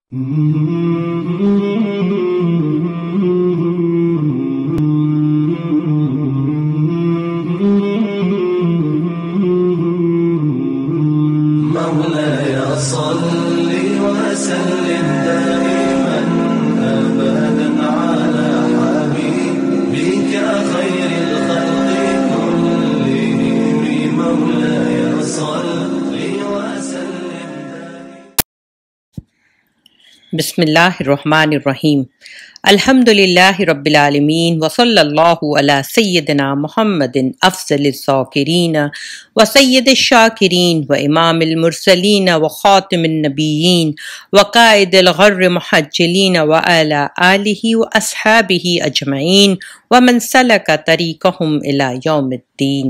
مولاي صل وسلم دائما أبدا على حبيبك خير الخلق كلهم مولاي صل وسلم بسم اللہ الرحمن الرحیم الحمد للہ رب العالمین وصلی اللہ علی سیدنا محمد افضل الذاکرین وسید الشاکرین وامام المرسلین وخاتم النبیین وقائد الغر محجلین وعلی آلہ واصحابہ اجمعین ومن سلک طریقہم الی یوم الدین۔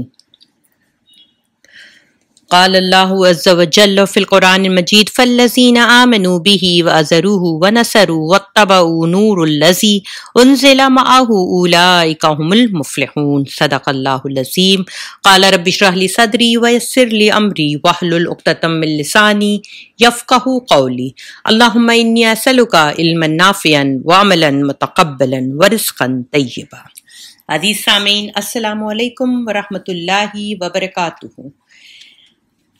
قال اللہ عز وجل فی القرآن المجید فالذین آمنوا بہ وعزروہ ونصروا واتبعوا نور الذی انزل معہ اولئک هم المفلحون۔ صدق اللہ العظیم۔ قال رب اشرح لی صدری ویسر لی امری واحلل عقدۃ من لسانی یفقہوا قولی۔ اللہم انی اسألک علما نافعا وعملا متقبلا ورزقا طیبا۔ عزیز سامعین، السلام علیکم ورحمۃ اللہ وبرکاتہ۔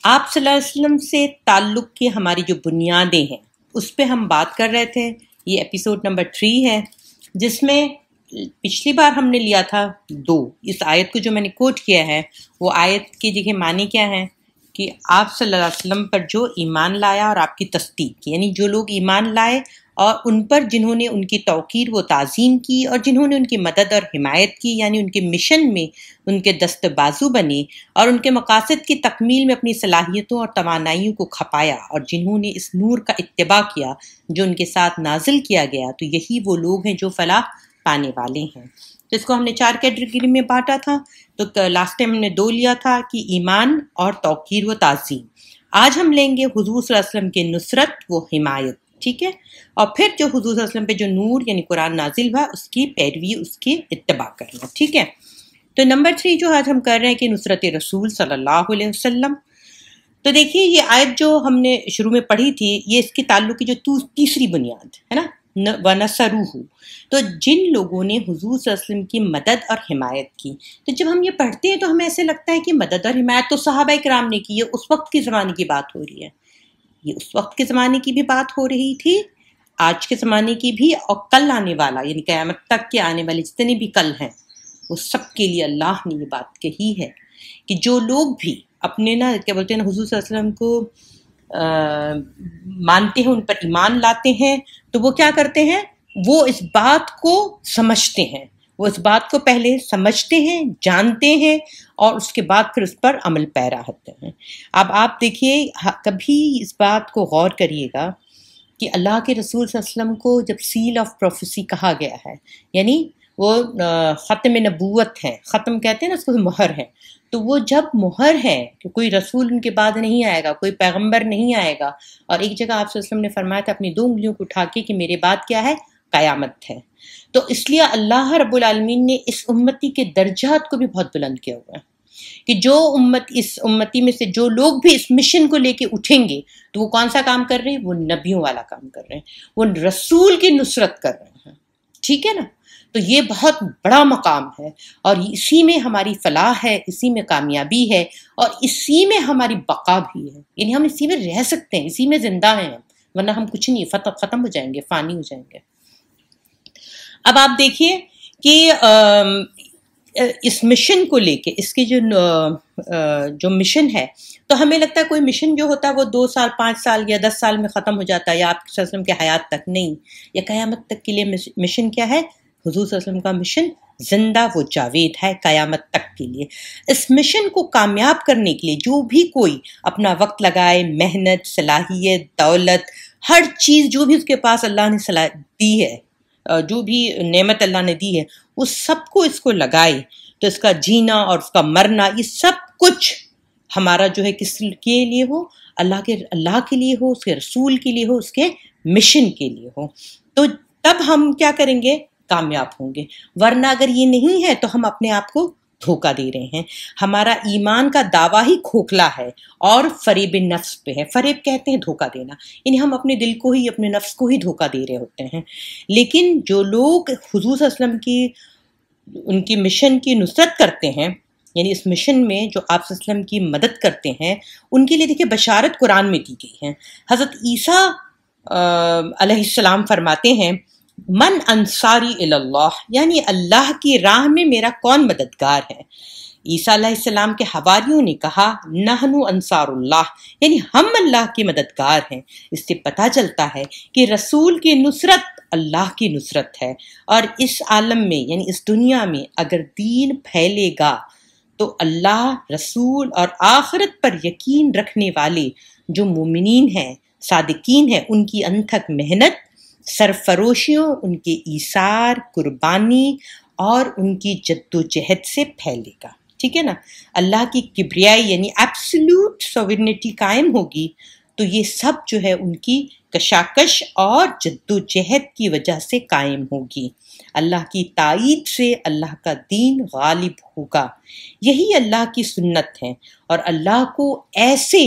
آپ صلی اللہ علیہ وسلم سے تعلق کی ہماری جو بنیادیں ہیں اس پہ ہم بات کر رہے تھے۔ یہ ایپیسوڈ نمبر 3 ہے، جس میں پچھلی بار ہم نے لیا تھا 2۔ اس آیت کو جو میں نے کوٹ کیا ہے وہ آیت کی دیکھیں معنی کیا ہے کہ آپ صلی اللہ علیہ وسلم پر جو ایمان لایا اور آپ کی تصدیق کی، یعنی جو لوگ ایمان لائے اور ان پر جنہوں نے ان کی توقیر و تعظیم کی اور جنہوں نے ان کی مدد اور حمایت کی، یعنی ان کے مشن میں ان کے دست بازو بنے اور ان کے مقاصد کی تکمیل میں اپنی صلاحیتوں اور توانائیوں کو کھپایا، اور جنہوں نے اس نور کا اتباع کیا جو ان کے ساتھ نازل کیا گیا، تو یہی وہ لوگ ہیں جو فلاح پانے والے ہیں۔ تو اس کو ہم نے 4 کیٹیگری میں بانٹا تھا۔ تو لاسٹ ٹائم ہم نے 2 لیا تھا کہ ایمان اور توقیر و تعظیم۔ آج ہم لیں گے حضور صلی اللہ علیہ وسلم کی نصرت و حمایت، ٹھیک ہے، اور پھر جو حضور صلی اللہ علیہ وسلم پہ جو نور یعنی قرآن نازل ہوا اس کی پیروی، اس کی اتباع کرنا، ٹھیک ہے۔ تو نمبر 3 جو آج ہم کر رہے ہیں کہ نصرت رسول صلی اللہ علیہ وسلم۔ تو دیکھیے یہ آیت جو ہم نے شروع میں پڑھی تھی، یہ اس کی تعلق کی جو تیسری بنیاد ہے نا، وَنَصَرُوهُ۔ تو جن لوگوں نے حضور صلی اللہ علیہ وسلم کی مدد اور حمایت کی، تو جب ہم یہ پڑھتے ہیں تو ہمیں ایسے لگتا ہے کہ مدد اور حمایت تو صحابہ کرام نے کی ہے، اس وقت کے زمانے کی بات ہو رہی ہے۔ یہ اس وقت کے زمانے کی بھی بات ہو رہی تھی، آج کے زمانے کی بھی، اور کل آنے والا یعنی قیامت تک کے آنے والے جتنے بھی کل ہیں وہ سب کے لیے اللہ نے یہ بات کہی ہے کہ جو لوگ بھی اپنے نا کیا بولتے ہیں نا حضور صلی اللہ علیہ وسلم کو مانتے ہیں، ان پر ایمان لاتے ہیں، تو وہ کیا کرتے ہیں، وہ اس بات کو سمجھتے ہیں، وہ اس بات کو پہلے سمجھتے ہیں، جانتے ہیں، اور اس کے بعد پھر اس پر عمل پیرا ہوتے ہیں۔ اب آپ دیکھیے، کبھی اس بات کو غور کریے گا کہ اللہ کے رسول صلی اللہ علیہ وسلم کو جب سیل آف پروفیسی کہا گیا ہے، یعنی وہ ختم نبوت ہے، ختم کہتے ہیں نا اس کو، مہر ہے، تو وہ جب مہر ہے کہ کوئی رسول ان کے بعد نہیں آئے گا، کوئی پیغمبر نہیں آئے گا، اور ایک جگہ آپ صلی اللہ علیہ وسلم نے فرمایا تھا اپنی 2 انگلیوں کو اٹھا کے کہ میرے بعد کیا ہے، قیامت ہے۔ تو اس لیے اللہ رب العالمین نے اس امتی کے درجات کو بھی بہت بلند کیا ہوا ہے کہ جو اس امتی میں سے جو لوگ بھی اس مشن کو لے کے اٹھیں گے تو وہ کون سا کام کر رہے ہیں، وہ نبیوں والا کام کر رہے ہیں، وہ رسول کی نصرت کر رہے ہیں، ٹھیک ہے نا۔ تو یہ بہت بڑا مقام ہے، اور اسی میں ہماری فلاح ہے، اسی میں کامیابی ہے، اور اسی میں ہماری بقا بھی ہے، یعنی ہم اسی میں رہ سکتے ہیں، اسی میں زندہ ہیں ہم، ورنہ ہم کچھ نہیں، ختم ہو جائیں گے، فانی ہو جائیں گے۔ اب آپ دیکھیے کہ اس مشن کو لے کے، اس کی جو مشن ہے، تو ہمیں لگتا ہے کوئی مشن جو ہوتا ہے وہ 2 سال 5 سال یا 10 سال میں ختم ہو جاتا ہے، یا آپ صلی اللہ علیہ وسلم کے حیات تک نہیں، یا قیامت تک کے لیے مشن کیا ہے، حضور صلی اللہ علیہ وسلم کا مشن زندہ و جاوید ہے قیامت تک کے لیے۔ اس مشن کو کامیاب کرنے کے لیے جو بھی کوئی اپنا وقت لگائے، محنت، صلاحیت، دولت، ہر چیز جو بھی اس کے پاس اللہ نے دی ہے، جو بھی نعمت اللہ نے دی ہے، وہ سب کو اس کو لگائے، تو اس کا جینا اور اس کا مرنا، یہ سب کچھ ہمارا جو ہے کس کے لیے ہو، اللہ کے لیے ہو، اس کے رسول کے لیے ہو، اس کے مشن کے لیے ہو، تو تب ہم کیا کریں گے، کامیاب ہوں گے۔ ورنہ اگر یہ نہیں ہے تو ہم اپنے آپ کو دھوکہ دے رہے ہیں، ہمارا ایمان کا دعویٰ ہی کھوکھلا ہے اور فریب نفس پہ ہے۔ فریب کہتے ہیں دھوکہ دینا، یعنی ہم اپنے دل کو ہی، اپنے نفس کو ہی دھوکہ دے رہے ہوتے ہیں۔ لیکن جو لوگ حضور صلی اللہ علیہ وسلم ان کی مشن کی نصرت کرتے ہیں، یعنی اس مشن میں جو آپ صلی اللہ علیہ وسلم کی مدد کرتے ہیں، ان کے لیے دیکھیں بشارت قرآن میں دی گئی ہے۔ حضرت عیسیٰ علیہ السلام فرماتے ہیں من انصاری اللہ، یعنی اللہ کی راہ میں میرا کون مددگار ہے۔ عیسیٰ علیہ السلام کے حواریوں نے کہا نحن انصار اللہ، یعنی ہم اللہ کے مددگار ہیں۔ اس سے پتہ چلتا ہے کہ رسول کی نصرت اللہ کی نصرت ہے، اور اس عالم میں یعنی اس دنیا میں اگر دین پھیلے گا تو اللہ، رسول اور آخرت پر یقین رکھنے والے جو مومنین ہیں، صادقین ہیں، ان کی انتھک محنت، سرفروشیوں، ان کے ایثار، قربانی اور ان کی جد و جہد سے پھیلے گا۔ ٹھیک ہے نا؟ اللہ کی کبریائی یعنی ایبسلیوٹ سوورنٹی قائم ہوگی تو یہ سب جو ہے ان کی کشاکش اور جد و جہد کی وجہ سے قائم ہوگی۔ اللہ کی تائید سے اللہ کا دین غالب ہوگا۔ یہی اللہ کی سنت ہے، اور اللہ کو ایسے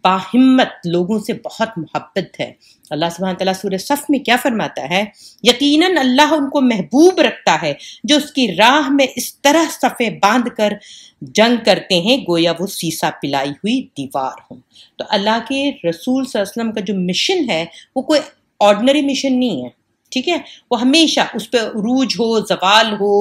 باہمت لوگوں سے بہت محبت ہے۔ اللہ سبحانہ تعالیٰ سورہ صف میں کیا فرماتا ہے؟ یقیناً اللہ ان کو محبوب رکھتا ہے جو اس کی راہ میں اس طرح صفیں باندھ کر جنگ کرتے ہیں گویا وہ سیسا پلائی ہوئی دیوار ہوں۔ تو اللہ کے رسول صلی اللہ علیہ وسلم کا جو مشن ہے وہ کوئی آرڈنری مشن نہیں ہے، ٹھیک ہے؟ وہ ہمیشہ اس پہ عروج ہو، زوال ہو،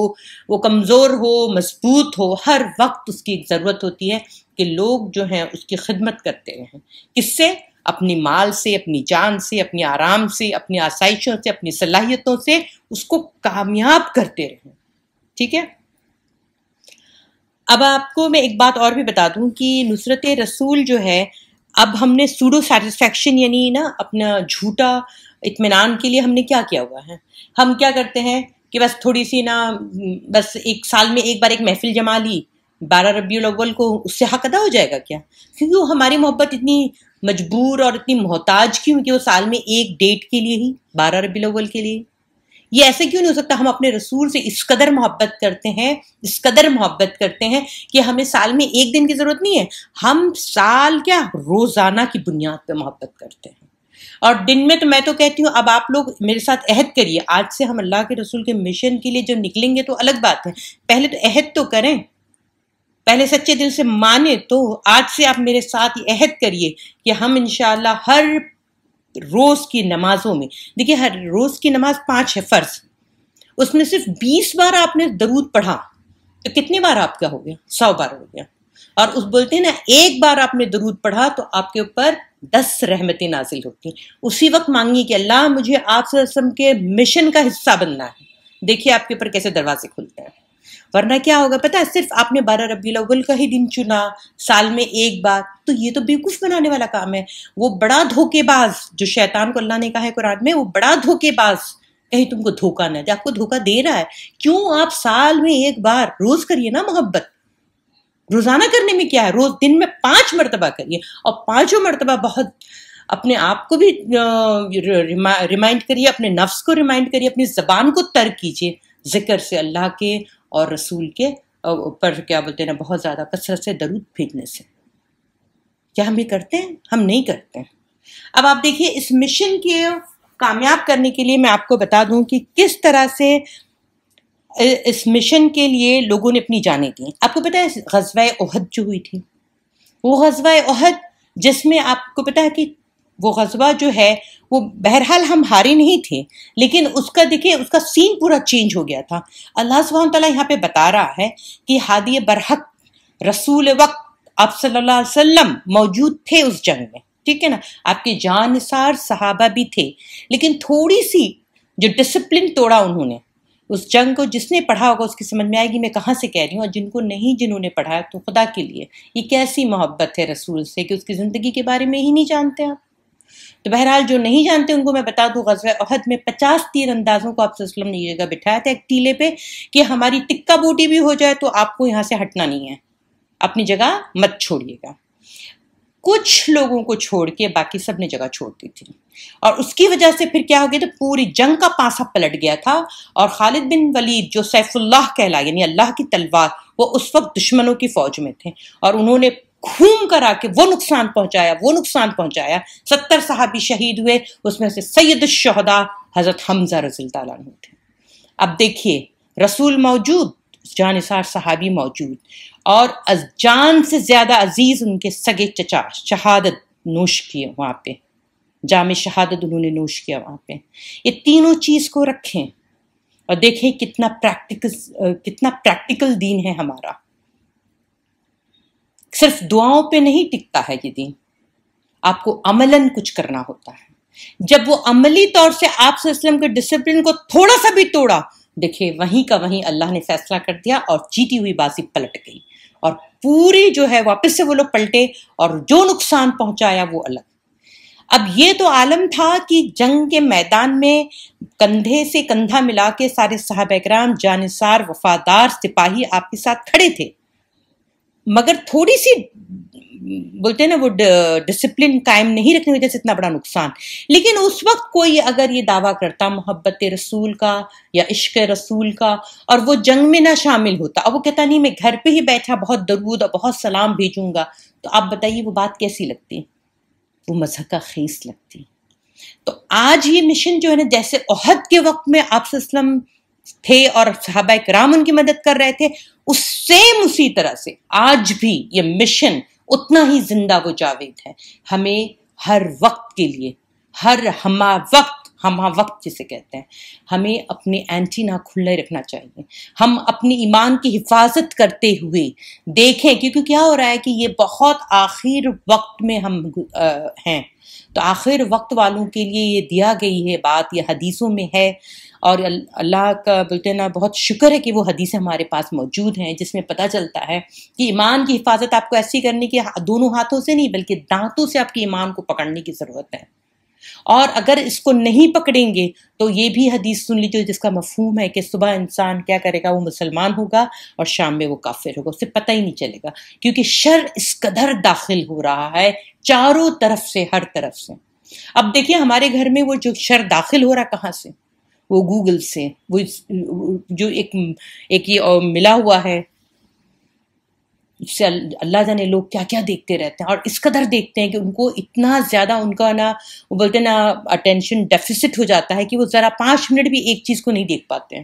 وہ کمزور ہو، مضبوط ہو، ہر وقت اس کی ایک ضرورت ہوتی ہے کہ لوگ جو ہیں اس کی خدمت کرتے رہیں۔ کس سے؟ اپنی مال سے، اپنی جان سے، اپنی آرام سے، اپنی آسائشوں سے، اپنی صلاحیتوں سے اس کو کامیاب کرتے رہیں۔ ٹھیک ہے؟ اب آپ کو میں ایک بات اور بھی بتا دوں کہ نصرت رسول جو ہے، اب ہم نے سوڈو سیٹسفیکشن یعنی نا اپنا جھوٹا اطمینان کے لیے ہم نے کیا کیا ہوا ہے؟ ہم کیا کرتے ہیں کہ بس تھوڑی سی نا، بس ایک سال میں ایک بار ایک محفل جما لی 12 ربیع الاول کو، اس سے حق ادا ہو جائے گا کیا؟ کیونکہ وہ ہماری محبت اتنی مجبور اور اتنی محتاج کیوں کہ وہ سال میں ایک ڈیٹ کے لیے ہی 12 ربیع الاول کے لیے۔ یہ ایسے کیوں نہیں ہو سکتا؟ ہم اپنے رسول سے اس قدر محبت کرتے ہیں، اس قدر محبت کرتے ہیں کہ ہمیں سال میں ایک دن کی ضرورت نہیں ہے، ہم سال کیا روزانہ کی بنیاد پہ محبت کرتے ہیں۔ اور دن میں تو میں تو کہتی ہوں اب آپ لوگ میرے ساتھ عہد کریے، آج سے ہم اللہ کے رسول کے مشن کے لیے جو نکلیں گے تو الگ بات ہے، پہلے تو عہد تو کریں، پہلے سچے دل سے مانے۔ تو آج سے آپ میرے ساتھ یہ عہد کریے کہ ہم انشاءاللہ ہر روز کی نمازوں میں، دیکھیے ہر روز کی نماز 5 ہے فرض، اس میں صرف 20 بار آپ نے درود پڑھا تو کتنی بار آپ کا ہو گیا؟ 100 بار ہو گیا۔ اور اس بولتے ہیں نا ایک بار آپ نے درود پڑھا تو آپ کے اوپر 10 رحمتیں نازل ہوتی ہیں۔ اسی وقت مانگیے کہ اللہ مجھے آپ صلی اللہ علیہ وسلم کے مشن کا حصہ بننا ہے، دیکھیے آپ کے اوپر کیسے دروازے کھلتے ہیں۔ ورنہ کیا ہوگا پتہ ہے؟ صرف آپ نے 12 ربیع الاول کا ہی دن چنا سال میں ایک بار، تو یہ تو بیوقوف بنانے والا کام ہے۔ وہ بڑا دھوکے باز جو شیطان کو اللہ نے کہا ہے قرآن میں، وہ بڑا دھوکے باز، کہیں تم کو دھوکہ نہ دے، آپ کو دھوکہ دے رہا ہے۔ کیوں؟ آپ سال میں ایک بار روز کریے نا محبت۔ روزانہ کرنے میں کیا ہے؟ روز دن میں 5 مرتبہ کریے، اور 5 مرتبہ بہت اپنے آپ کو بھی ریمائنڈ کریے، اپنے نفس کو ریمائنڈ کریے، اپنی زبان کو ترک کیجیے ذکر سے، اللہ کے اور رسول کے پر کیا بولتے ہیں نا بہت زیادہ کثرت سے درود بھیجنے سے۔ کیا ہم یہ کرتے ہیں؟ ہم نہیں کرتے ہیں۔ اب آپ دیکھیے اس مشن کے کامیاب کرنے کے لیے میں آپ کو بتا دوں کہ کس طرح سے اس مشن کے لیے لوگوں نے اپنی جانیں دیں۔ آپ کو پتہ ہے غزوہ احد جو ہوئی تھی، وہ غزوہ احد جس میں آپ کو پتہ ہے کہ وہ غزوہ جو ہے وہ بہرحال ہم ہارے نہیں تھے، لیکن اس کا دیکھیں اس کا سین پورا چینج ہو گیا تھا۔ اللہ سبحانہ تعالیٰ یہاں پہ بتا رہا ہے کہ ہادی برحق رسول وقت آپ صلی اللہ علیہ وسلم موجود تھے اس جنگ میں، ٹھیک ہے نا؟ آپ کے جان نثار صحابہ بھی تھے، لیکن تھوڑی سی جو ڈسپلن توڑا انہوں نے اس جنگ کو، جس نے پڑھا ہوگا اس کی سمجھ میں آئے گی میں کہاں سے کہہ رہی ہوں، اور جن کو نہیں، جنہوں نے پڑھا تو خدا کے لیے یہ کیسی محبت ہے رسول سے کہ اس کی زندگی کے بارے میں ہی نہیں جانتے آپ۔ تو بہرحال جو نہیں جانتے ان کو میں بتا دوں غزوہ احد میں 50 تیر اندازوں کو آپ صلی اللہ علیہ وسلم نے یہ جگہ بٹھایا تھا ایک ٹیلے پہ کہ ہماری تکہ بوٹی بھی ہو جائے تو آپ کو یہاں سے ہٹنا نہیں ہے، اپنی جگہ مت چھوڑیے گا۔ کچھ لوگوں کو چھوڑ کے باقی سب نے جگہ چھوڑ دی تھی، اور اس کی وجہ سے پھر کیا ہو گیا تو پوری جنگ کا پانسا پلٹ گیا تھا، اور خالد بن ولید جو سیف اللہ کہلا یعنی اللہ کی تلوار، وہ اس وقت دشمنوں کی فوج میں تھے، اور انہوں نے گھوم کر آ کے وہ نقصان پہنچایا 70 صحابی شہید ہوئے، اس میں سے سید الشہداء حضرت حمزہ رضی اللہ عنہ تھے۔ اب دیکھیے رسول موجود، جانثار صحابی موجود، اور جان سے زیادہ عزیز ان کے سگے چچا شہادت نوش کیے وہاں پہ، جام شہادت انہوں نے نوش کیا وہاں پہ۔ یہ تینوں چیز کو رکھیں اور دیکھیں کتنا پریکٹیکل دین ہے ہمارا۔ صرف دعاؤں پہ نہیں ٹکتا ہے یہ دین، آپ کو عملاً کچھ کرنا ہوتا ہے۔ جب وہ عملی طور سے آپ صلی اللہ علیہ وسلم کے ڈسپلن کو تھوڑا سا بھی توڑا، دیکھیں وہیں کا وہیں اللہ نے فیصلہ کر دیا اور جیتی ہوئی بازی پلٹ گئی، اور پوری جو ہے واپس سے وہ لوگ پلٹے، اور جو نقصان پہنچایا وہ الگ۔ اب یہ تو عالم تھا کہ جنگ کے میدان میں کندھے سے کندھا ملا کے سارے صحابہ کرام جانثار وفادار سپاہی آپ کے ساتھ کھڑے تھے، مگر تھوڑی سی بولتے ہیں نا وہ ڈسپلن قائم نہیں رکھنے کی وجہ سے اتنا بڑا نقصان۔ لیکن اس وقت کوئی اگر یہ دعویٰ کرتا محبت رسول کا یا عشق رسول کا اور وہ جنگ میں نہ شامل ہوتا، اور وہ کہتا نہیں میں گھر پہ ہی بیٹھا بہت درود اور بہت سلام بھیجوں گا، تو آپ بتائیے وہ بات کیسی لگتی؟ وہ مذہب کا خیس لگتی۔ تو آج یہ مشن جو ہے نا، جیسے احد کے وقت میں آپ صلی اللہ علیہ وسلم تھے اور صحابہ کرام ان کی مدد کر رہے تھے، اس سیم اسی طرح سے آج بھی یہ مشن اتنا ہی زندہ و جاوید ہے۔ ہمیں ہر وقت کے لیے، ہمہ وقت جسے کہتے ہیں، ہمیں اپنے اینٹینا کھلے رکھنا چاہیے۔ ہم اپنی ایمان کی حفاظت کرتے ہوئے دیکھیں، کیونکہ کیا ہو رہا ہے کہ یہ بہت آخر وقت میں ہم ہیں، تو آخر وقت والوں کے لیے یہ دیا گئی ہے بات، یہ حدیثوں میں ہے، اور اللہ کا بولتے ہیں نا بہت شکر ہے کہ وہ حدیثیں ہمارے پاس موجود ہیں، جس میں پتہ چلتا ہے کہ ایمان کی حفاظت آپ کو ایسی کرنی کہ دونوں ہاتھوں سے نہیں بلکہ دانتوں سے آپ کے ایمان کو پکڑنے کی ضرورت ہے، اور اگر اس کو نہیں پکڑیں گے تو یہ بھی حدیث سن لیجیے جس کا مفہوم ہے کہ صبح انسان کیا کرے گا، وہ مسلمان ہوگا اور شام میں وہ کافر ہوگا، اسے پتہ ہی نہیں چلے گا، کیونکہ شر اس قدر داخل ہو رہا ہے چاروں طرف سے، ہر طرف سے۔ اب دیکھیے ہمارے گھر میں وہ جو شر داخل ہو رہا کہاں سے؟ وہ گوگل سے، وہ جو ایک یہ ملا ہوا ہے، اس سے اللہ جانے لوگ کیا کیا دیکھتے رہتے ہیں، اور اس قدر دیکھتے ہیں کہ ان کو اتنا زیادہ ان کا نا وہ بولتے ہیں نا اٹینشن ڈیفیسٹ ہو جاتا ہے کہ وہ ذرا 5 منٹ بھی ایک چیز کو نہیں دیکھ پاتے ہیں۔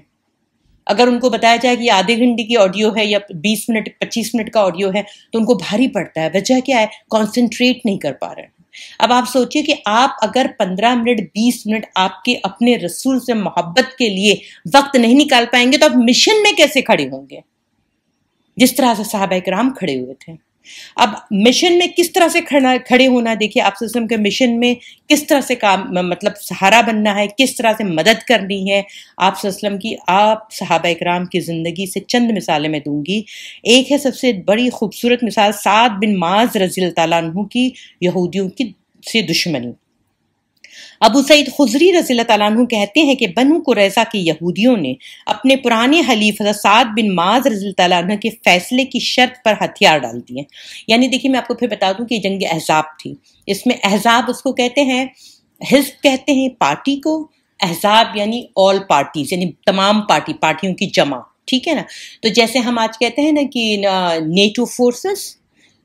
اگر ان کو بتایا جائے کہ یہ آدھے گھنٹے کی آڈیو ہے یا 20 منٹ 25 منٹ کا آڈیو ہے تو ان کو بھاری پڑتا ہے۔ وجہ کیا ہے؟ کانسنٹریٹ نہیں کر پا رہے ہیں۔ اب آپ سوچئے کہ آپ اگر 15 منٹ 20 منٹ آپ کے اپنے رسول سے محبت کے لیے وقت نہیں نکال پائیں گے تو آپ مشن میں کیسے کھڑے ہوں گے؟ جس طرح سے صحابہ کرام کھڑے ہوئے تھے۔ اب مشن میں کس طرح سے کھڑے ہونا، دیکھیے آپ صلی اللہ علیہ وسلم کے مشن میں کس طرح سے مطلب سہارا بننا ہے، کس طرح سے مدد کرنی ہے آپ صلی اللہ علیہ وسلم کی۔ آپ صحابہ کرام کی زندگی سے چند مثالیں میں دوں گی۔ ایک ہے سب سے بڑی خوبصورت مثال سعد بن معاذ رضی اللہ تعالیٰ عنہ کی یہودیوں کی سے دشمنی۔ ابو سعید خضری رضی اللہ تعالیٰ عنہ کہتے ہیں کہ بنو قریظہ کے یہودیوں نے اپنے پرانے حلیف حضرت سعد بن معاذ رضی اللہ تعالیٰ عنہ کے فیصلے کی شرط پر ہتھیار ڈال دیے۔ یعنی دیکھیے میں آپ کو پھر بتا دوں کہ جنگ احزاب تھی، اس میں احزاب اس کو کہتے ہیں، حزب کہتے ہیں پارٹی کو، احزاب یعنی آل پارٹیز یعنی تمام پارٹیوں کی جمع، ٹھیک ہے نا۔ تو جیسے ہم آج کہتے ہیں نا کہ نیٹو فورسز،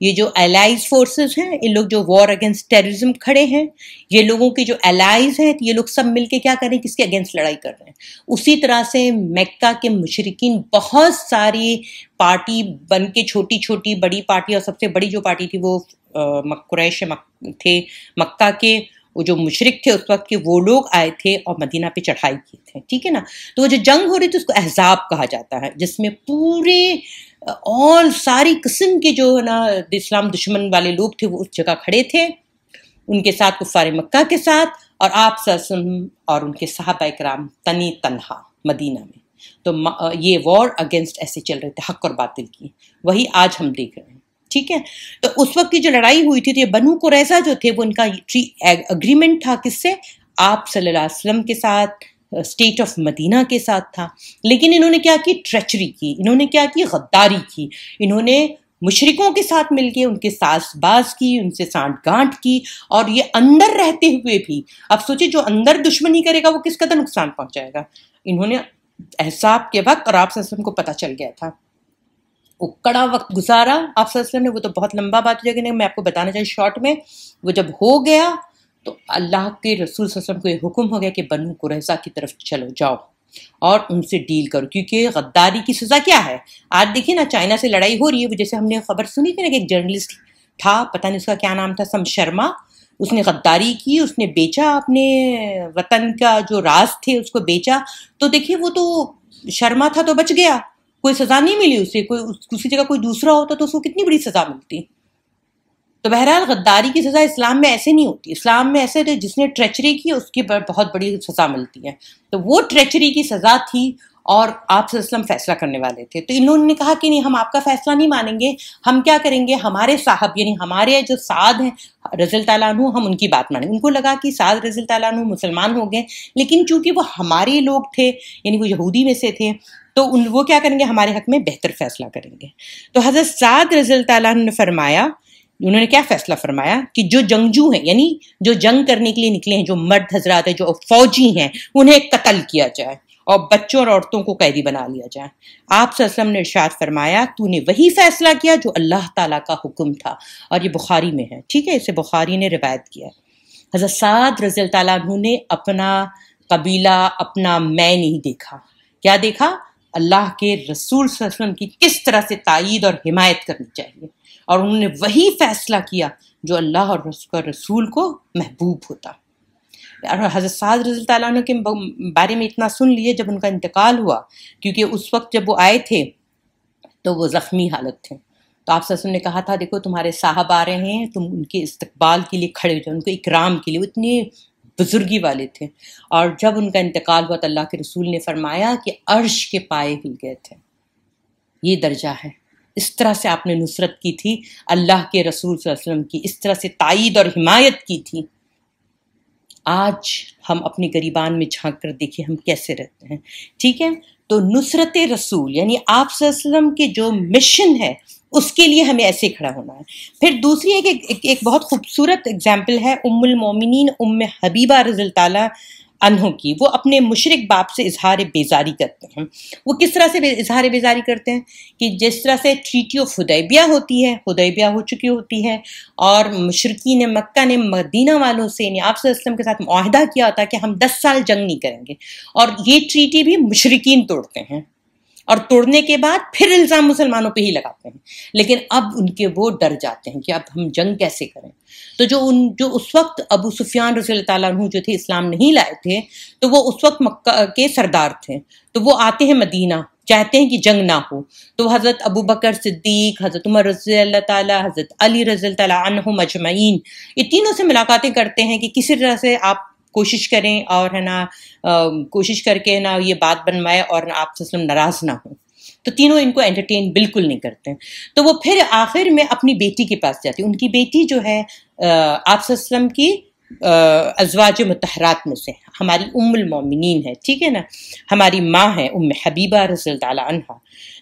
یہ جو الائز فورسز ہیں، یہ لوگ جو وار اگینسٹ ٹیررزم کھڑے ہیں، یہ لوگوں کے جو الائز ہیں یہ لوگ سب مل کے کیا کریں، کس کے اگینسٹ لڑائی کر رہے ہیں۔ اسی طرح سے مکہ کے مشرکین بہت ساری پارٹی بن کے، چھوٹی چھوٹی بڑی پارٹی، اور سب سے بڑی جو پارٹی تھی وہ قریش تھے، مکہ کے وہ جو مشرک تھے اس وقت کے، وہ لوگ آئے تھے اور مدینہ پہ چڑھائی کی تھے، ٹھیک ہے نا۔ تو وہ جو جنگ ہو رہی تھی اس کو احزاب کہا جاتا ہے، جس میں پورے اور ساری قسم کے جو ہے نا اسلام دشمن والے لوگ تھے وہ اس جگہ کھڑے تھے، ان کے ساتھ کفار مکہ کے ساتھ، اور آپ صلی اللہ علیہ وسلم اور ان کے صحابہ کرام تنہا مدینہ میں۔ تو یہ وار اگینسٹ ایسے چل رہے تھے، حق اور باطل کی، وہی آج ہم دیکھ رہے ہیں، ٹھیک ہے۔ تو اس وقت کی جو لڑائی ہوئی تھی تو یہ بنو قریظہ جو تھے وہ ان کا اگریمنٹ تھا کس سے؟ آپ صلی اللہ علیہ وسلم کے ساتھ، اسٹیٹ آف مدینہ کے ساتھ تھا۔ لیکن انہوں نے کیا کی؟ ٹریچری کی، انہوں نے کیا کی؟ غداری کی، انہوں نے مشرکوں کے ساتھ مل کے ان کے ساز باز کی، ان سے سانٹ گانٹ کی، اور یہ اندر رہتے ہوئے بھی. اب سوچیں جو اندر دشمنی کرے گا وہ کس قدر نقصان پہنچائے گا. انہوں نے احزاب کے وقت، اور آپ صلی اللہ علیہ وسلم کو پتہ چل گیا تھا، وہ کڑا وقت گزارا آپ صلی اللہ علیہ وسلم نے. وہ تو بہت لمبا بات ہو جائے گا، میں آپ کو بتانا چاہیے شارٹ میں. وہ جب ہو گیا تو اللہ کے رسول صلی اللہ علیہ وسلم کو یہ حکم ہو گیا کہ بنو قریظہ کی طرف چلو جاؤ اور ان سے ڈیل کرو، کیونکہ غداری کی سزا کیا ہے. آج دیکھیے نا چائنا سے لڑائی ہو رہی ہے. وہ جیسے ہم نے خبر سنی تھی نا کہ ایک جرنلسٹ تھا، پتہ نہیں اس کا کیا نام تھا، سم شرما، اس نے غداری کی، اس نے بیچا اپنے وطن کا جو راز تھے اس کو بیچا. تو دیکھیے وہ تو شرما تھا تو بچ گیا، کوئی سزا نہیں ملی اسے. کوئی اسی جگہ کوئی دوسرا ہوتا تو اس کو کتنی بڑی سزا ملتی. تو بہرحال غداری کی سزا اسلام میں ایسے نہیں ہوتی. اسلام میں ایسے تھے جس نے ٹریچری کی اس کی بہت بڑی سزا ملتی ہے. تو وہ ٹریچری کی سزا تھی اور آپ صلی اللہ علیہ وسلم فیصلہ کرنے والے تھے. تو انہوں نے کہا کہ نہیں، ہم آپ کا فیصلہ نہیں مانیں گے. ہم کیا کریں گے، ہمارے صاحب یعنی ہمارے جو سعد ہیں رضی اللہ تعالیٰ عنہ، ہم ان کی بات مانیں گے. ان کو لگا کہ سعد رضی اللہ تعالیٰ عنہ مسلمان ہو گئے، لیکن چونکہ وہ ہمارے لوگ تھے، یعنی وہ یہودی میں سے تھے، تو وہ کیا کریں گے، ہمارے حق میں بہتر فیصلہ کریں گے. تو حضرت سعد رضی اللہ تعالیٰ عنہ نے فرمایا، انہوں نے کیا فیصلہ فرمایا کہ جو جنگجو ہیں، یعنی جو جنگ کرنے کے لیے نکلے ہیں، جو مرد حضرات ہیں، جو فوجی ہیں، انہیں قتل کیا جائے اور بچوں اور عورتوں کو قیدی بنا لیا جائے. آپ صلی اللہ علیہ وسلم نے ارشاد فرمایا تو نے وہی فیصلہ کیا جو اللہ تعالیٰ کا حکم تھا. اور یہ بخاری میں ہے، ٹھیک ہے، اسے بخاری نے روایت کیا. حضرت سعد رضی اللہ تعالیٰ عنہ نے اپنا قبیلہ، اپنا میں نہیں دیکھا. کیا دیکھا؟ اللہ کے رسول صلی اللہ علیہ وسلم کی کس طرح سے تائید اور حمایت کرنی چاہیے، اور انہوں نے وہی فیصلہ کیا جو اللہ اور رسول کو محبوب ہوتا. اور حضرت سعد رضی اللہ تعالیٰ عنہ کے بارے میں اتنا سن لیے جب ان کا انتقال ہوا، کیونکہ اس وقت جب وہ آئے تھے تو وہ زخمی حالت تھے. تو آپ صلی اللہ علیہ وسلم نے کہا تھا دیکھو تمہارے صاحب آ رہے ہیں، تم ان کے استقبال کے لیے کھڑے ہو جاؤ، ان کو اکرام کے لیے. وہ اتنے بزرگی والے تھے. اور جب ان کا انتقال ہوا تو اللہ کے رسول نے فرمایا کہ عرش کے پائے ہل گئے تھے. یہ درجہ ہے. اس طرح سے آپ نے نصرت کی تھی اللہ کے رسول صلی اللہ علیہ وسلم کی، اس طرح سے تائید اور حمایت کی تھی. آج ہم اپنے گریبان میں جھانک کر دیکھیں ہم کیسے رہتے ہیں. ٹھیک ہے، تو نصرت رسول یعنی آپ صلی اللہ علیہ وسلم کے جو مشن ہے اس کے لیے ہمیں ایسے کھڑا ہونا ہے. پھر دوسری ایک بہت خوبصورت اگزامپل ہے ام المومنین ام حبیبہ رضی اللہ تعالیٰ عنہ کی. وہ اپنے مشرک باپ سے اظہار بیزاری کرتے ہیں. وہ کس طرح سے اظہار بیزاری کرتے ہیں کہ جس طرح سے ٹریٹی آف حدیبیہ ہوتی ہے، حدیبیہ ہو چکی ہوتی ہے، اور مشرکین مکہ نے مدینہ والوں سے یعنی آپ صلی اللہ علیہ وسلم کے ساتھ معاہدہ کیا ہوتا ہے کہ ہم 10 سال جنگ نہیں کریں گے، اور یہ ٹریٹی بھی مشرکین توڑتے ہیں، اور توڑنے کے بعد پھر الزام مسلمانوں پہ ہی لگاتے ہیں. لیکن اب ان کے وہ ڈر جاتے ہیں کہ اب ہم جنگ کیسے کریں. تو جو اس وقت ابو سفیان رضی اللہ تعالیٰ عنہ جو تھے اسلام نہیں لائے تھے، تو وہ اس وقت مکہ کے سردار تھے. تو وہ آتے ہیں مدینہ، چاہتے ہیں کہ جنگ نہ ہو. تو حضرت ابو بکر صدیق، حضرت عمر رضی اللہ تعالیٰ، حضرت علی رضی اللہ تعالیٰ عنہم اجمعین، یہ تینوں سے ملاقاتیں کرتے ہیں کہ کسی طرح سے آپ کوشش کریں اور ہے نا کوشش کر کے نا یہ بات بنوائے اور آپ صلی اللہ علیہ وسلم ناراض نہ ہوں. تو تینوں ان کو انٹرٹین بالکل نہیں کرتے. تو وہ پھر آخر میں اپنی بیٹی کے پاس جاتی. ان کی بیٹی جو ہے آپ صلی اللہ علیہ وسلم کی ازواج مطہرات میں سے ہماری ام المومنین ہے، ٹھیک ہے نا، ہماری ماں ہے ام حبیبہ رضی اللہ تعالیٰ عنہا.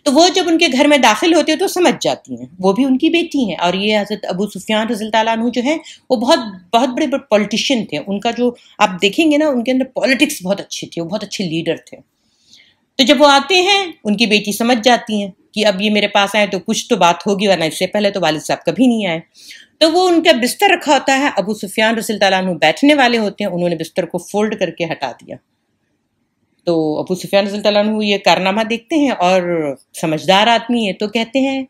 تو وہ جب ان کے گھر میں داخل ہوتے ہیں تو سمجھ جاتی ہیں وہ بھی ان کی بیٹی ہیں. اور یہ حضرت ابو سفیان رضی اللہ تعالیٰ عنہ جو ہیں وہ بہت بڑے پولیٹیشین تھے. ان کا جو آپ دیکھیں گے نا ان کے اندر پالیٹکس بہت اچھی تھی، وہ بہت اچھے لیڈر تھے. تو جب وہ آتے ہیں ان کی بیٹی سمجھ جاتی ہیں کہ اب یہ میرے پاس آئے تو کچھ تو بات ہوگی، ورنہ اس سے پہلے تو والد صاحب کبھی نہیں آئے. تو وہ ان کا بستر رکھا ہوتا ہے، ابو سفیان رضی اللہ تعالیٰ عنہ بیٹھنے والے ہوتے ہیں، انہوں نے بستر کو فولڈ کر کے ہٹا دیا. تو ابو سفیان رضی اللہ تعالیٰ عنہ یہ کارنامہ دیکھتے ہیں اور سمجھدار آدمی ہے تو کہتے ہیں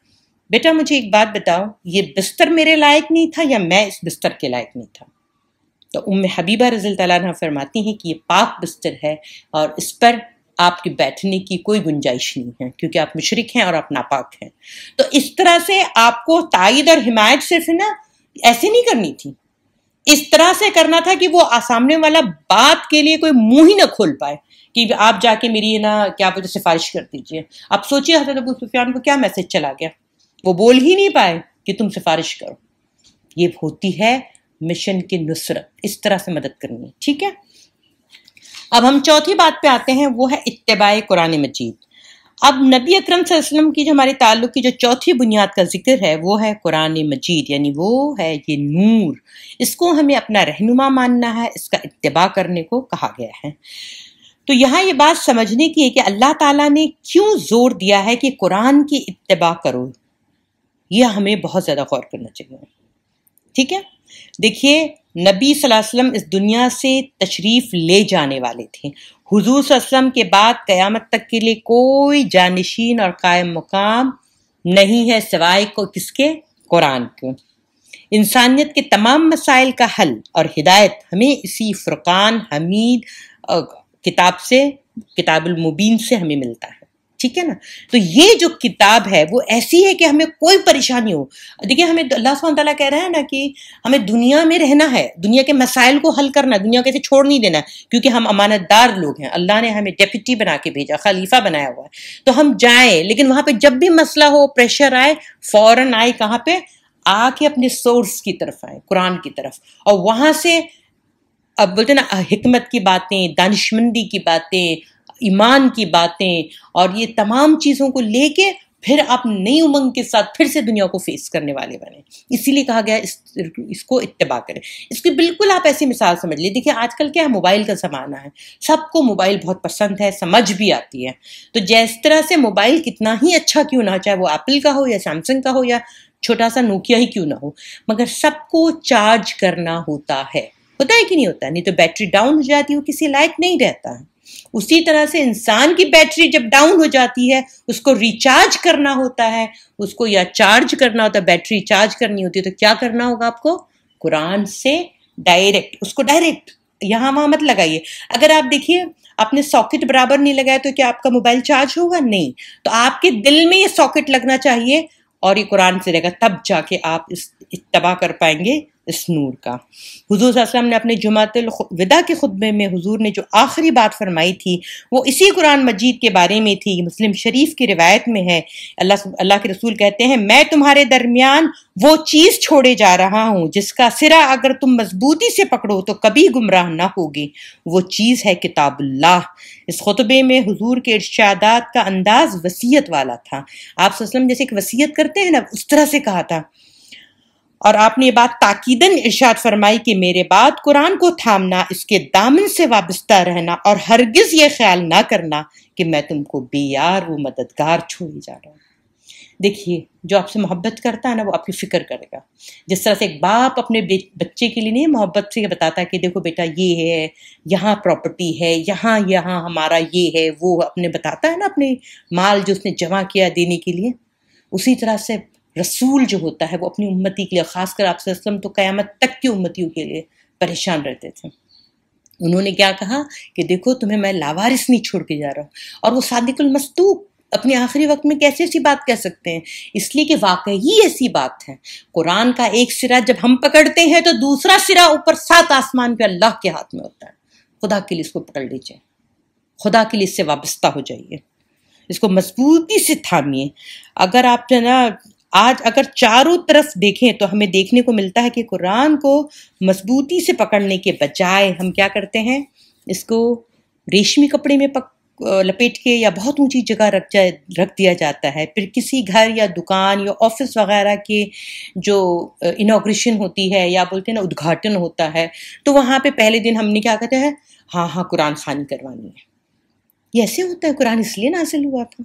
بیٹا مجھے ایک بات بتاؤ، یہ بستر میرے لائق نہیں تھا یا میں اس بستر کے لائق نہیں تھا؟ تو ام حبیبہ رضی اللہ تعالیٰ عنہ فرماتی ہیں کہ یہ پاک بستر ہے اور اس پر آپ کے بیٹھنے کی کوئی گنجائش نہیں ہے، کیونکہ آپ مشرک ہیں اور آپ ناپاک ہیں. تو اس طرح سے آپ کو تائید اور حمایت صرف نا ایسے نہیں کرنی تھی، اس طرح سے کرنا تھا کہ وہ سامنے والا بات کے لیے کوئی منہ ہی نہ کھول پائے کہ آپ جا کے میری نا کیا مجھے سفارش کر دیجیے. اب سوچیے حضرت ابو سفیان کو کیا میسج چلا گیا، وہ بول ہی نہیں پائے کہ تم سفارش کرو. یہ ہوتی ہے مشن کی نصرت، اس طرح سے مدد کرنی ہے. ٹھیک ہے، اب ہم چوتھی بات پہ آتے ہیں، وہ ہے اتباع قرآن مجید. اب نبی اکرم صلی اللہ علیہ وسلم کی جو ہمارے تعلق کی جو چوتھی بنیاد کا ذکر ہے وہ ہے قرآن مجید، یعنی وہ ہے یہ نور، اس کو ہمیں اپنا رہنما ماننا ہے، اس کا اتباع کرنے کو کہا گیا ہے۔ تو یہاں یہ بات سمجھنے کی ہے کہ اللہ تعالیٰ نے کیوں زور دیا ہے کہ قرآن کی اتباع کرو، یہ ہمیں بہت زیادہ غور کرنا چاہیے۔ ٹھیک ہے، دیکھیے نبی صلی اللہ علیہ وسلم اس دنیا سے تشریف لے جانے والے تھے، حضور صلی اللہ علیہ وسلم کے بعد قیامت تک کے لیے کوئی جانشین اور قائم مقام نہیں ہے سوائے کو کس کے؟ قرآن کے۔ انسانیت کے تمام مسائل کا حل اور ہدایت ہمیں اسی فرقان حمید کتاب سے، کتاب المبین سے ہمیں ملتا ہے۔ ٹھیک ہے نا، تو یہ جو کتاب ہے وہ ایسی ہے کہ ہمیں کوئی پریشانی ہو، دیکھیں ہمیں اللہ سبحانہ تعالیٰ کہہ رہا ہے نا کہ ہمیں دنیا میں رہنا ہے، دنیا کے مسائل کو حل کرنا، دنیا کو ایسے چھوڑ نہیں دینا، کیونکہ ہم امانت دار لوگ ہیں، اللہ نے ہمیں ڈیپٹی بنا کے بھیجا، خلیفہ بنایا ہوا ہے، تو ہم جائیں، لیکن وہاں پہ جب بھی مسئلہ ہو، پریشر آئے، فوراً آئے کہاں پہ؟ آ کے اپنے سورس کی طرف آئے، قرآن کی طرف، اور وہاں سے اب بولتے نا حکمت کی باتیں، دانشمندی کی باتیں، ایمان کی باتیں اور یہ تمام چیزوں کو لے کے پھر آپ نئی امنگ کے ساتھ پھر سے دنیا کو فیس کرنے والے بنے۔ اسی لیے کہا گیا اس کو اتباع کریں۔ اس کی بالکل آپ ایسی مثال سمجھ لیجیے، دیکھیے آج کل کیا ہے، موبائل کا زمانہ ہے، سب کو موبائل بہت پسند ہے، سمجھ بھی آتی ہے، تو جس طرح سے موبائل کتنا ہی اچھا کیوں نہ، چاہے وہ ایپل کا ہو یا سیمسنگ کا ہو یا چھوٹا سا نوکیا ہی کیوں نہ ہو، مگر سب کو چارج کرنا ہوتا ہے کہ نہیں ہوتا، نہیں تو بیٹری ڈاؤن ہو جاتی ہے، وہ کسی لائق نہیں رہتا ہے۔ اسی طرح سے انسان کی بیٹری جب ڈاؤن ہو جاتی ہے، اس کو ریچارج کرنا ہوتا ہے، اس کو یا چارج کرنا ہوتا ہے، بیٹری چارج کرنی ہوتی ہے، تو کیا کرنا ہوگا آپ کو؟ قرآن سے ڈائریکٹ، اس کو ڈائریکٹ یہاں وہاں مت لگائیے۔ اگر آپ دیکھیے آپ نے ساکٹ برابر نہیں لگایا تو کیا آپ کا موبائل چارج ہوگا؟ نہیں، تو آپ کے دل میں یہ ساکٹ لگنا چاہیے اور یہ قرآن سے رہے گا، تب جا کے آپ اس اتباع کر پائیں گے اس نور کا۔ حضور صلی اللہ علیہ وسلم نے اپنے جمعۃ الوداع کے خطبے میں حضور نے جو آخری بات فرمائی تھی وہ اسی قرآن مجید کے بارے میں تھی۔ مسلم شریف کی روایت میں ہے، اللہ کے رسول کہتے ہیں، میں تمہارے درمیان وہ چیز چھوڑے جا رہا ہوں جس کا سرا اگر تم مضبوطی سے پکڑو تو کبھی گمراہ نہ ہوگی، وہ چیز ہے کتاب اللہ۔ اس خطبے میں حضور کے ارشادات کا انداز وصیت والا تھا۔ آپ صلی اللہ علیہ وسلم جیسے ایک وصیت کرتے ہیں نا، اس طرح سے کہا تھا، اور آپ نے یہ بات تاکیداً ارشاد فرمائی کہ میرے بعد قرآن کو تھامنا، اس کے دامن سے وابستہ رہنا اور ہرگز یہ خیال نہ کرنا کہ میں تم کو بے یار و مددگار چھوڑے جا رہا ہوں۔ دیکھیے جو آپ سے محبت کرتا ہے نا، وہ آپ کی فکر کرے گا۔ جس طرح سے ایک باپ اپنے بچے کے لیے نہیں محبت سے بتاتا ہے کہ دیکھو بیٹا یہ ہے، یہاں پراپرٹی ہے، یہاں ہمارا یہ ہے، وہ اپنے بتاتا ہے نا اپنے مال جو اس نے جمع کیا دینے کے لیے، اسی طرح سے رسول جو ہوتا ہے وہ اپنی امتی کے لیے، خاص کر آپ صلی اللہ علیہ وسلم تو قیامت تک کی امتیوں کے لیے پریشان رہتے تھے۔ انہوں نے کیا کہا کہ دیکھو تمہیں میں لاوارث نہیں چھوڑ کے جا رہا ہوں، اور وہ صادق المصدوق اپنے آخری وقت میں کیسے ایسی بات کہہ سکتے ہیں؟ اس لیے کہ واقعی ایسی بات ہے، قرآن کا ایک سرا جب ہم پکڑتے ہیں تو دوسرا سرا اوپر 7 آسمان پہ اللہ کے ہاتھ میں ہوتا ہے۔ خدا کے لیے اس کو پکڑ لیجیے، خدا کے لیے اس سے وابستہ ہو جائیے، اس کو مضبوطی سے تھامیے۔ اگر آپ جو ہے نا آج اگر چاروں طرف دیکھیں تو ہمیں دیکھنے کو ملتا ہے کہ قرآن کو مضبوطی سے پکڑنے کے بجائے ہم کیا کرتے ہیں، اس کو ریشمی کپڑے میں لپیٹ کے یا بہت اونچی جگہ رکھ دیا جاتا ہے، پھر کسی گھر یا دکان یا آفس وغیرہ کے جو انوگریشن ہوتی ہے یا بولتے ہیں نا ادگھاٹن ہوتا ہے، تو وہاں پہ پہلے دن ہم نے کیا کہتے ہیں، ہاں قرآن خوانی کروانی ہے۔ یہ ایسے ہوتا ہے، قرآن اس لیے نازل ہوا تھا۔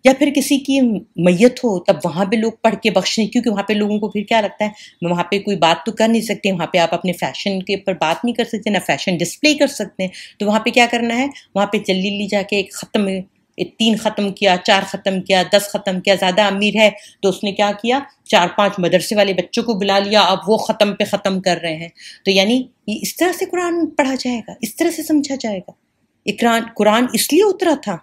یا پھر کسی کی میت ہو تب وہاں پہ لوگ پڑھ کے بخشیں، کیونکہ وہاں پہ لوگوں کو پھر کیا لگتا ہے، وہاں پہ کوئی بات تو کر نہیں سکتے، وہاں پہ آپ اپنے فیشن کے اوپر بات نہیں کر سکتے، نہ فیشن ڈسپلے کر سکتے ہیں، تو وہاں پہ کیا کرنا ہے، وہاں پہ جلدی جا کے ایک ختم 3 ختم کیا، 4 ختم کیا، 10 ختم کیا، زیادہ امیر ہے تو اس نے کیا کیا، 4-5 مدرسے والے بچوں کو بلا لیا، اب وہ ختم پہ ختم کر رہے ہیں۔ تو یعنی اس طرح سے قرآن پڑھا جائے گا، اس طرح سے سمجھا جائے گا۔ قرآن اس لیے اترا تھا،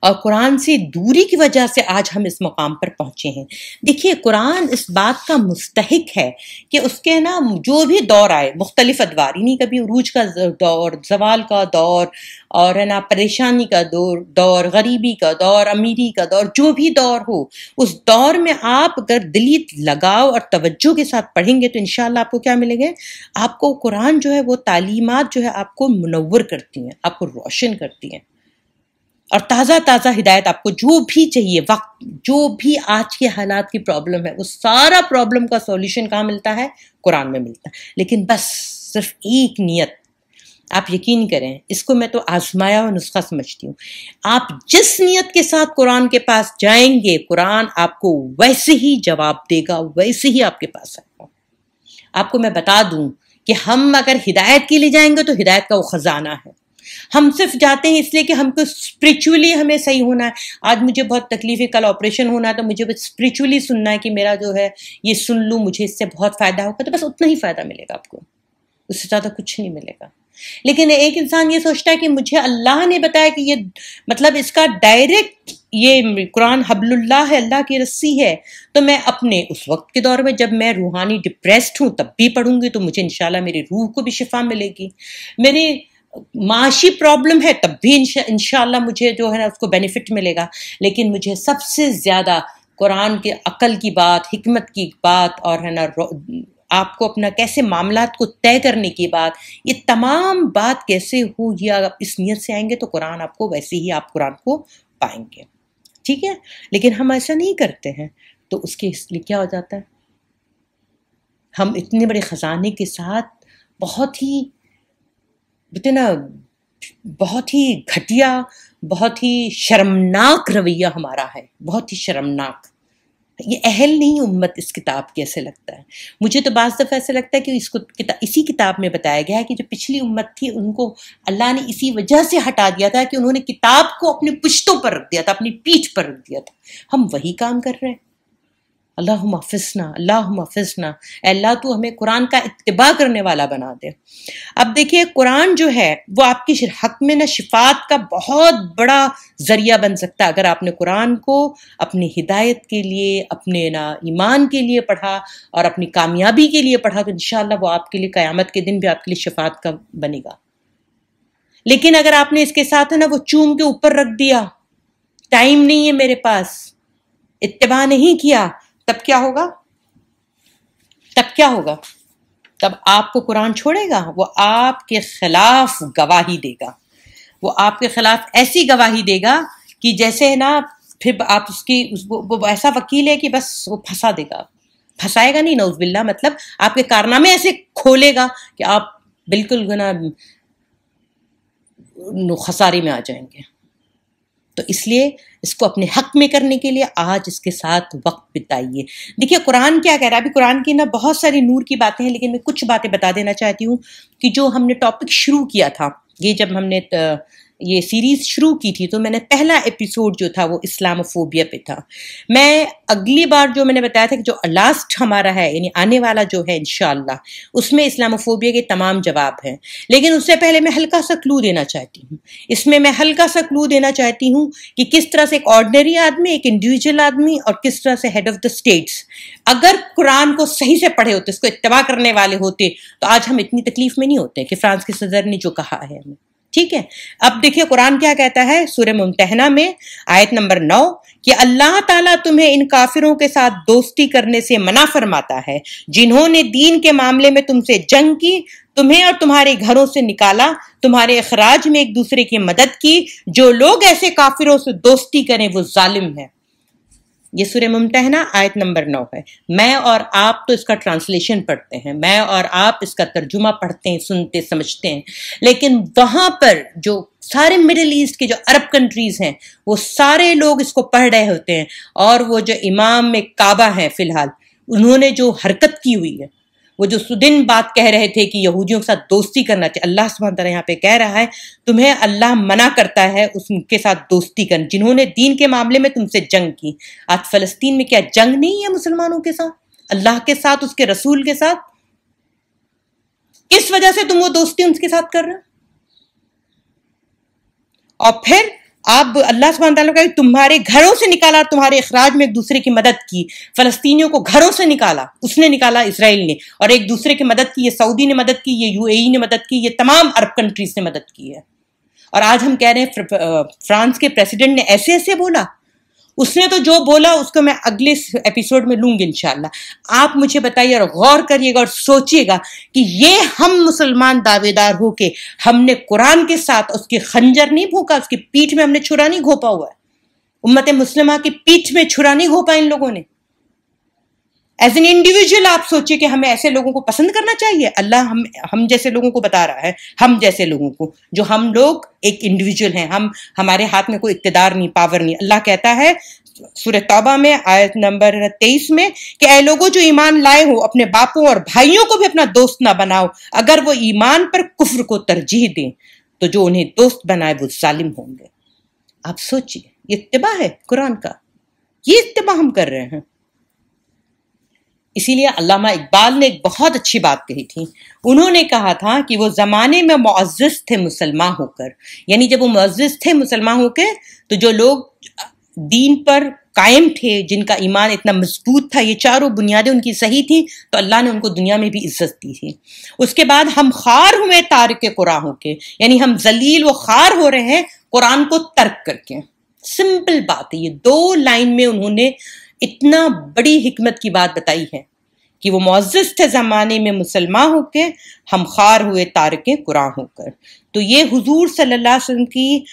اور قرآن سے دوری کی وجہ سے آج ہم اس مقام پر پہنچے ہیں۔ دیکھیے قرآن اس بات کا مستحق ہے کہ اس کے نا جو بھی دور آئے، مختلف ادوار، یعنی کبھی عروج کا دور، زوال کا دور، اور ہے نا پریشانی کا دور، غریبی کا دور، امیری کا دور، جو بھی دور ہو، اس دور میں آپ اگر دلی لگاؤ اور توجہ کے ساتھ پڑھیں گے تو انشاءاللہ آپ کو کیا ملے گے، آپ کو قرآن جو ہے وہ تعلیمات جو ہے آپ کو منور کرتی ہیں، آپ کو روشن کرتی ہیں۔ اور تازہ تازہ ہدایت آپ کو جو بھی چاہیے، وقت جو بھی آج کے حالات کی پرابلم ہے، وہ سارا پرابلم کا سولوشن کہاں ملتا ہے؟ قرآن میں ملتا ہے. لیکن بس صرف ایک نیت، آپ یقین کریں، اس کو میں تو آزمایا ہوا نسخہ سمجھتی ہوں. آپ جس نیت کے ساتھ قرآن کے پاس جائیں گے، قرآن آپ کو ویسے ہی جواب دے گا، ویسے ہی آپ کے پاس آئے گا. آپ کو میں بتا دوں کہ ہم اگر ہدایت کے لیے جائیں گے تو ہدایت کا وہ خزانہ ہے. ہم صرف جاتے ہیں اس لیے کہ ہم کو اسپریچولی ہمیں صحیح ہونا ہے. آج مجھے بہت تکلیف ہے، کل آپریشن ہونا ہے، تو مجھے بس اسپریچولی سننا ہے کہ میرا جو ہے یہ سن لوں، مجھے اس سے بہت فائدہ ہوگا، تو بس اتنا ہی فائدہ ملے گا آپ کو، اس سے زیادہ کچھ نہیں ملے گا. لیکن ایک انسان یہ سوچتا ہے کہ مجھے اللہ نے بتایا کہ یہ مطلب اس کا ڈائریکٹ یہ قرآن حبل اللہ ہے، اللہ کی رسی ہے، تو میں اپنے اس وقت کے دور میں جب میں روحانی ڈپریسڈ ہوں تب بھی پڑھوں گی تو مجھے انشاءاللہ میری روح کو بھی شفا ملے گی. میرے معاشی پرابلم ہے تب بھی انشاءاللہ مجھے جو ہے نا اس کو بینیفٹ ملے گا. لیکن مجھے سب سے زیادہ قرآن کے عقل کی بات، حکمت کی بات، اور ہے نا آپ کو اپنا کیسے معاملات کو طے کرنے کی بات، یہ تمام بات کیسے ہو، یا آپ اس نیت سے آئیں گے تو قرآن آپ کو ویسے ہی آپ قرآن کو پائیں گے. ٹھیک ہے، لیکن ہم ایسا نہیں کرتے ہیں، تو اس کے لیے کیا ہو جاتا ہے، ہم اتنے بڑے خزانے کے ساتھ بہت ہی نا بہت ہی گھٹیا، بہت ہی شرمناک رویہ ہمارا ہے، بہت ہی شرمناک. یہ اہل نہیں امت اس کتاب کی، ایسے لگتا ہے مجھے. تو بعض دفعہ ایسا لگتا ہے کہ اس کو اسی کتاب میں بتایا گیا ہے کہ جو پچھلی امت تھی ان کو اللہ نے اسی وجہ سے ہٹا دیا تھا کہ انہوں نے کتاب کو اپنی پشتوں پر رکھ دیا تھا، اپنی پیٹھ پر رکھ دیا تھا. ہم وہی کام کر رہے ہیں. اللہم احفظنا، اللہم احفظنا، اے اللہ تو ہمیں قرآن کا اتباع کرنے والا بنا دے. اب دیکھیے قرآن جو ہے وہ آپ کی حق میں نہ شفاعت کا بہت بڑا ذریعہ بن سکتا ہے. اگر آپ نے قرآن کو اپنی ہدایت کے لیے، اپنے نا ایمان کے لیے پڑھا اور اپنی کامیابی کے لیے پڑھا، تو انشاءاللہ وہ آپ کے لیے قیامت کے دن بھی آپ کے لیے شفاعت کا بنے گا. لیکن اگر آپ نے اس کے ساتھ ہے نا وہ چوم کے اوپر رکھ دیا، ٹائم نہیں ہے میرے پاس، اتباع نہیں کیا، تب کیا ہوگا؟ تب آپ کو قرآن چھوڑے گا، وہ آپ کے خلاف گواہی دے گا. وہ آپ کے خلاف ایسی گواہی دے گا کہ جیسے نا پھر آپ اس کی وہ ایسا وکیل ہے کہ بس وہ پھنسا دے گا. پھنسائے گا نہیں، نعوذ باللہ، مطلب آپ کے کارنامے ایسے کھولے گا کہ آپ بالکل نا خسارے میں آ جائیں گے. تو اس لیے اس کو اپنے حق میں کرنے کے لیے آج اس کے ساتھ وقت بتائیے. دیکھیے قرآن کیا کہہ رہا ہے. ابھی قرآن کی نا بہت ساری نور کی باتیں ہیں، لیکن میں کچھ باتیں بتا دینا چاہتی ہوں کہ جو ہم نے ٹاپک شروع کیا تھا، یہ جب ہم نے یہ سیریز شروع کی تھی تو میں نے پہلا ایپیسوڈ جو تھا وہ اسلاموفوبیا پہ تھا. میں اگلی بار جو میں نے بتایا تھا کہ جو لاسٹ ہمارا ہے یعنی آنے والا جو ہے انشاءاللہ، اس میں اسلاموفوبیا کے تمام جواب ہیں. لیکن اس سے پہلے میں ہلکا سا کلو دینا چاہتی ہوں. اس میں ہلکا سا کلو دینا چاہتی ہوں کہ کس طرح سے ایک آرڈنری آدمی، ایک انڈیویجول آدمی، اور کس طرح سے ہیڈ آف دا اسٹیٹس اگر قرآن کو صحیح سے پڑھے ہوتے، اس کو اتباع کرنے والے ہوتے، تو آج ہم اتنی تکلیف میں نہیں ہوتے کہ فرانس کے صدر نے جو کہا ہے ہمیں. ٹھیک ہے، اب دیکھیے قرآن کیا کہتا ہے سورہ ممتحنہ میں آیت نمبر 9 کہ اللہ تعالیٰ تمہیں ان کافروں کے ساتھ دوستی کرنے سے منع فرماتا ہے جنہوں نے دین کے معاملے میں تم سے جنگ کی، تمہیں اور تمہارے گھروں سے نکالا، تمہارے اخراج میں ایک دوسرے کی مدد کی. جو لوگ ایسے کافروں سے دوستی کریں وہ ظالم ہے. یہ سورہ ممتحنہ آیت نمبر 9 ہے. میں اور آپ تو اس کا ٹرانسلیشن پڑھتے ہیں، میں اور آپ اس کا ترجمہ پڑھتے ہیں، سنتے سمجھتے ہیں، لیکن وہاں پر جو سارے مڈل ایسٹ کے جو عرب کنٹریز ہیں وہ سارے لوگ اس کو پڑھ رہے ہوتے ہیں. اور وہ جو امام کعبہ ہیں فی الحال، انہوں نے جو حرکت کی ہوئی ہے، وہ جو سدن بات کہہ رہے تھے کہ یہودیوں کے ساتھ دوستی کرنا چاہیے، اللہ سبحانہ تعالیٰ یہاں پہ کہہ رہا ہے تمہیں اللہ منع کرتا ہے اس کے ساتھ دوستی کرنا جنہوں نے دین کے معاملے میں تم سے جنگ کی. آج فلسطین میں کیا جنگ نہیں ہے مسلمانوں کے ساتھ، اللہ کے ساتھ، اس کے رسول کے ساتھ؟ کس وجہ سے تم وہ دوستی ان کے ساتھ کر رہے؟ اور پھر آپ اللہ سبحانہ تعالیٰ کا تمہارے گھروں سے نکالا، تمہارے اخراج میں ایک دوسرے کی مدد کی. فلسطینیوں کو گھروں سے نکالا، اس نے نکالا اسرائیل نے، اور ایک دوسرے کی مدد کی. یہ سعودی نے مدد کی، یہ UAE نے مدد کی، یہ تمام عرب کنٹریز نے مدد کی ہے. اور آج ہم کہہ رہے ہیں فرانس کے پریسیڈنٹ نے ایسے بولا. اس نے تو جو بولا اس کو میں اگلے ایپیسوڈ میں لوں گی انشاءاللہ. آپ مجھے بتائیے اور غور کریے گا اور سوچیے گا کہ یہ ہم مسلمان دعوے دار ہو کے ہم نے قرآن کے ساتھ اس کی خنجر نہیں بھونکا, اس کی پیٹھ میں ہم نے چھرا نہیں گھوپا ہوا ہے. امت مسلمہ کی پیٹھ میں چھرا نہیں گھوپا ان لوگوں نے. ایز این انڈیویجول آپ سوچیے کہ ہمیں ایسے لوگوں کو پسند کرنا چاہیے. اللہ ہم جیسے لوگوں کو بتا رہا ہے, ہم جیسے لوگوں کو, جو ہم لوگ ایک انڈیویجول ہیں, ہمارے ہاتھ میں کوئی اقتدار نہیں, پاور نہیں. اللہ کہتا ہے سورہ توبہ میں آیت نمبر 23 میں کہ اے لوگوں جو ایمان لائے ہو اپنے باپوں اور بھائیوں کو بھی اپنا دوست نہ بناؤ اگر وہ ایمان پر کفر کو ترجیح دیں, تو جو انہیں دوست بنائے وہ ظالم ہوں گے. آپ سوچیے, یہ اتباع ہے قرآن کا, یہ اتباع ہم کر رہے ہیں. اسی لیے علامہ اقبال نے ایک بہت اچھی بات کہی تھی. انہوں نے کہا تھا کہ وہ زمانے میں معزز تھے مسلمان ہو کر, یعنی جب وہ معزز تھے مسلمان ہو کے تو جو لوگ دین پر قائم تھے, جن کا ایمان اتنا مضبوط تھا, یہ چاروں بنیادیں ان کی صحیح تھیں, تو اللہ نے ان کو دنیا میں بھی عزت دی تھی. اس کے بعد ہم خوار ہوئے تارک قرآن ہو کے, یعنی ہم ذلیل و خوار ہو رہے ہیں قرآن کو ترک کر کے. سمپل بات ہے, یہ 2 لائن میں انہوں نے اتنا بڑی حکمت کی بات بتائی ہے کہ وہ معزز تھے زمانے میں مسلمان ہو کے, ہم خوار ہوئے تارک قرآن ہو کر. تو یہ حضور صلی اللہ علیہ وسلم کی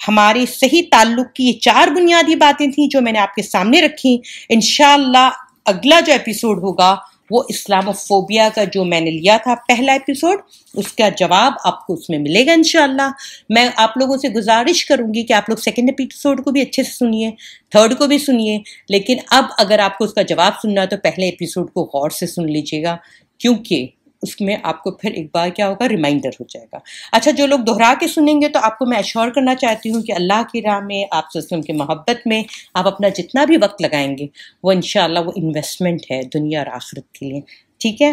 ہمارے صحیح تعلق کی یہ 4 بنیادی باتیں تھیں جو میں نے آپ کے سامنے رکھی. انشاءاللہ اگلا جو ایپیسوڈ ہوگا وہ اسلام فوبیا کا جو میں نے لیا تھا پہلا ایپیسوڈ, اس کا جواب آپ کو اس میں ملے گا انشاءاللہ. میں آپ لوگوں سے گزارش کروں گی کہ آپ لوگ سیکنڈ ایپیسوڈ کو بھی اچھے سے سنیے, تھرڈ کو بھی سنیے, لیکن اب اگر آپ کو اس کا جواب سننا ہے تو پہلے ایپیسوڈ کو غور سے سن لیجیے گا, کیونکہ اس میں آپ کو پھر ایک بار کیا ہوگا, ریمائنڈر ہو جائے گا. اچھا, جو لوگ دہرا کے سنیں گے تو آپ کو میں ایشور کرنا چاہتی ہوں کہ اللہ کی راہ میں, آپ سے کی محبت میں آپ اپنا جتنا بھی وقت لگائیں گے وہ انشاءاللہ وہ انویسٹمنٹ ہے دنیا اور آخرت کے لیے. ٹھیک ہے,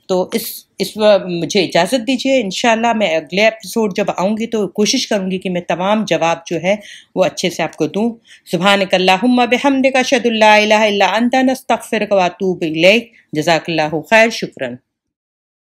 تو اس مجھے اجازت دیجیے. انشاءاللہ میں اگلے ایپیسوڈ جب آؤں گی تو کوشش کروں گی کہ میں تمام جواب جو ہے وہ اچھے سے آپ کو دوں. سبحانک اللہم بحمدک اشہد ان لا الہ الا انت نستغفرک و اتوب الیک. جزاک اللہ خیر. شکراً.